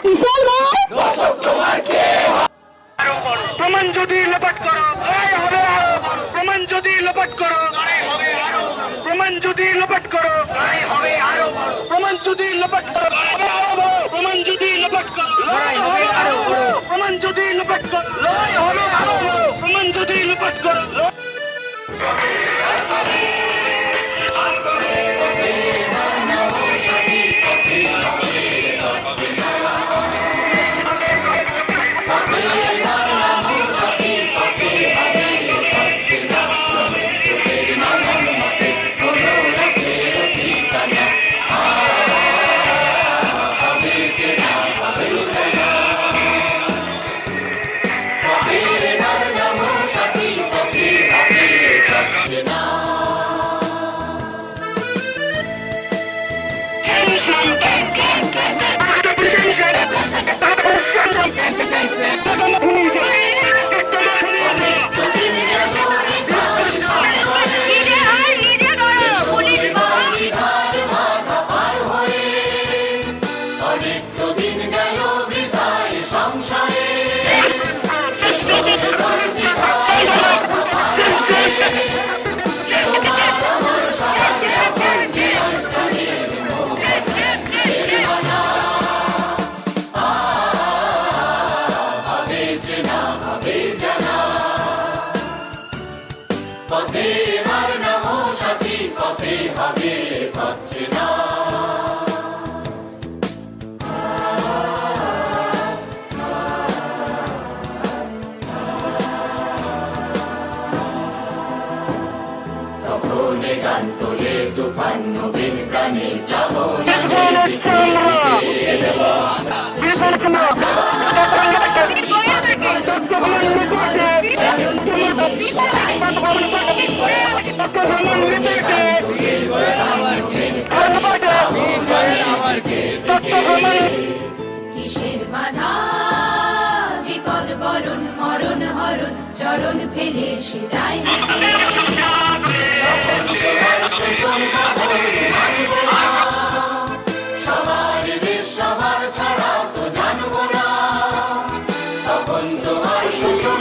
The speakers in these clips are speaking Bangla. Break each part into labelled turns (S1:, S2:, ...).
S1: কিসের ভয়?
S2: প্রমাণ যদি লোপাট করো প্রমাণ যদি লোপাট করো প্রমাণ যদি লোপাট করো প্রমাণ যদি লোপাট করো প্রমাণ যদি লোপাট করো প্রমাণ যদি লোপাট করো প্রমাণ যদি লোপাট করো
S3: পথে আর নামো সাথী পথে হবে পাচ্ছে না তখন গান তোলে তুফান নবীন প্রাণী প্লাবন
S4: কিসের বাধা বিপদ বরণ মরণ হরণ চরণ ফেলে সে যায়
S3: সবার দেশ সবার ছাড়া তো জানবো না তখন তোমার শোষণ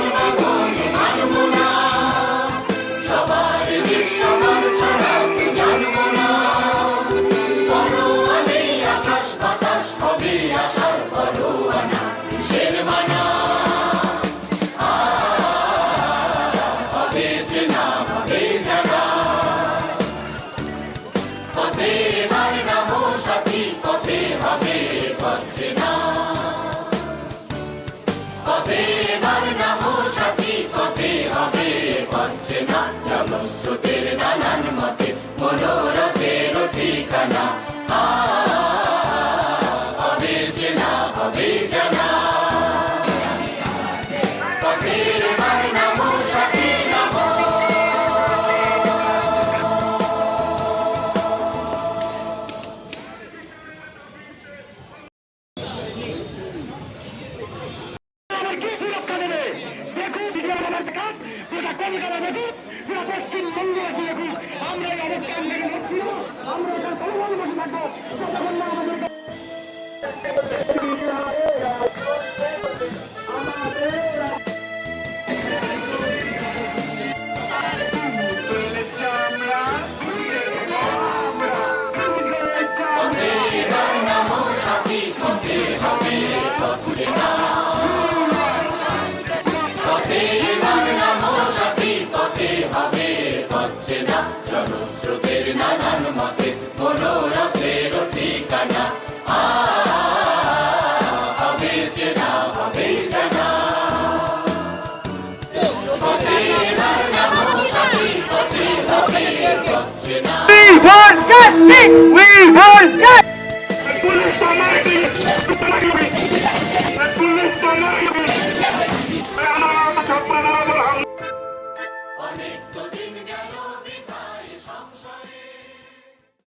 S3: মানবো না সবার দেশ সবার ছাড়া তো জানবো না পরোয়া নেই আকাশ বাতাস হবে আশার পরোয়া না কিসের মানা হবে চেনা হবে জানা পথে এবার নামো সাথী পথে হবে পাচ্ছে না পথে এবার নামো সাথী পথে হবে পাচ্ছে না জলস্রোতের নানান মতে মনোরথের ঠিকানা হবে চেনা হবে জানা পথে এবার নামো সাথী নামো জলস্রোতের নানান মতে মনোরথের ঠিকানা হবে চেনা হবে জানা পথে এবার নামো সাথী পথে হবে পাচ্ছে না
S2: We want justice! We want justice!